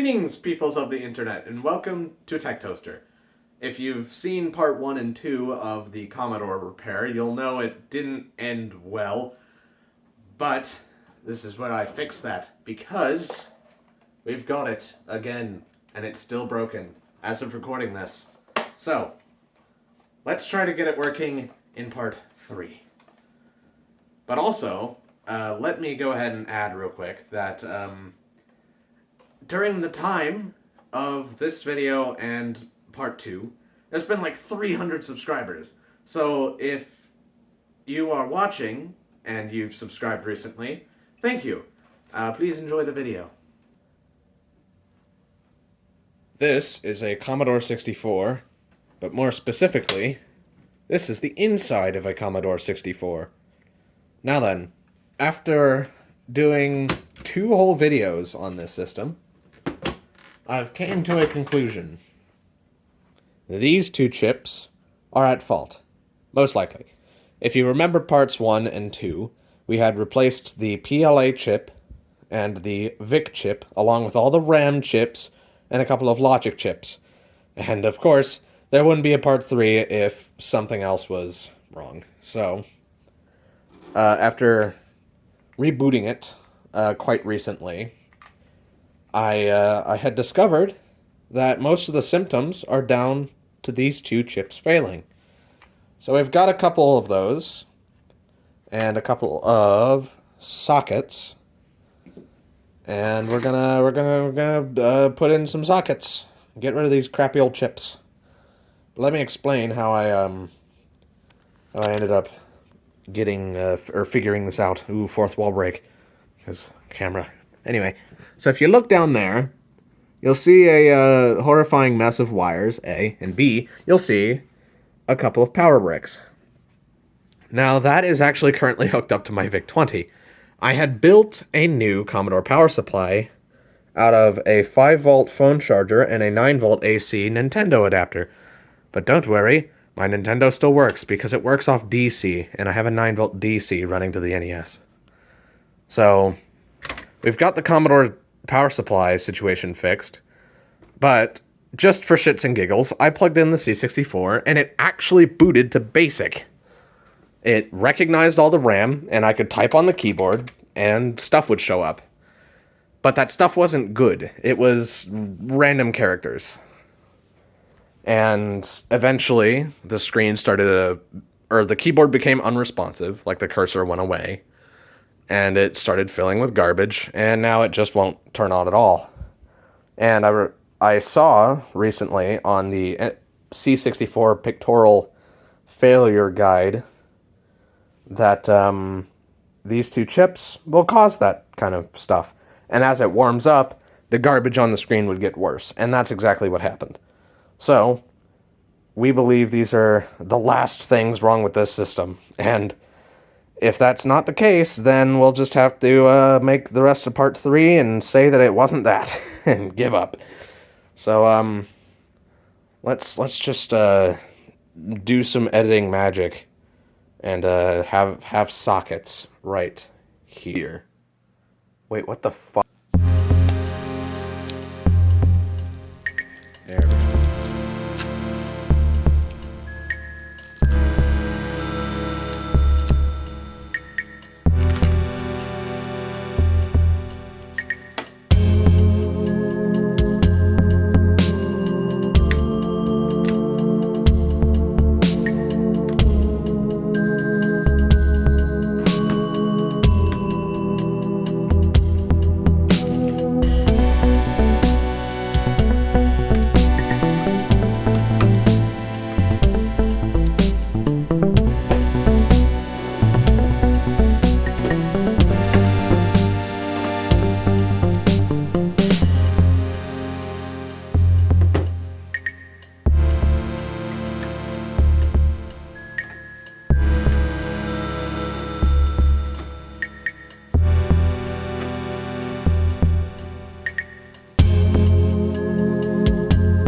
Greetings, peoples of the internet, and welcome to Tech Toaster. If you've seen part 1 and 2 of the Commodore repair, you'll know it didn't end well. But this is where I fix that, because we've got it again, and it's still broken as of recording this. So, let's try to get it working in part 3. But also, let me go ahead and add real quick that during the time of this video and part 2, there's been like 300 subscribers. So if you are watching and you've subscribed recently, thank you. Please enjoy the video. This is a Commodore 64, but more specifically, this is the inside of a Commodore 64. Now then, after doing 2 whole videos on this system, I've came to a conclusion. These 2 chips are at fault. Most likely. If you remember parts 1 and 2, we had replaced the PLA chip and the VIC chip, along with all the RAM chips and a couple of logic chips. And of course, there wouldn't be a part 3 if something else was wrong. So, after rebooting it quite recently, I had discovered that most of the symptoms are down to these 2 chips failing. So we've got a couple of those, and a couple of sockets, and we're gonna put in some sockets, get rid of these crappy old chips. But let me explain how I ended up getting or figuring this out. Ooh, fourth wall break, because camera. Anyway. So if you look down there, you'll see a horrifying mess of wires, A, and B, you'll see a couple of power bricks. Now that is actually currently hooked up to my VIC-20. I had built a new Commodore power supply out of a 5-volt phone charger and a 9-volt AC Nintendo adapter. But don't worry, my Nintendo still works because it works off DC, and I have a 9-volt DC running to the NES. So, we've got the Commodore power supply situation fixed, but just for shits and giggles, I plugged in the C64, and it actually booted to BASIC. It recognized all the RAM, and I could type on the keyboard, and stuff would show up. But that stuff wasn't good. It was random characters. And eventually, the screen the keyboard became unresponsive, like the cursor went away. And it started filling with garbage, and now it just won't turn on at all. And I saw recently on the C64 pictorial failure guide that these 2 chips will cause that kind of stuff. And as it warms up, the garbage on the screen would get worse, and that's exactly what happened. So, we believe these are the last things wrong with this system, and if that's not the case, then we'll just have to make the rest of part 3 and say that it wasn't that, and give up. So, let's just do some editing magic and have sockets right here. Wait, what the fuck? There we go.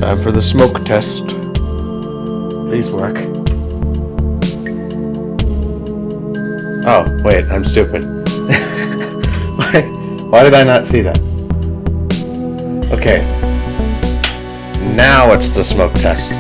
Time for the smoke test. Please work. Oh, wait, I'm stupid. Why did I not see that? Okay. Now it's the smoke test.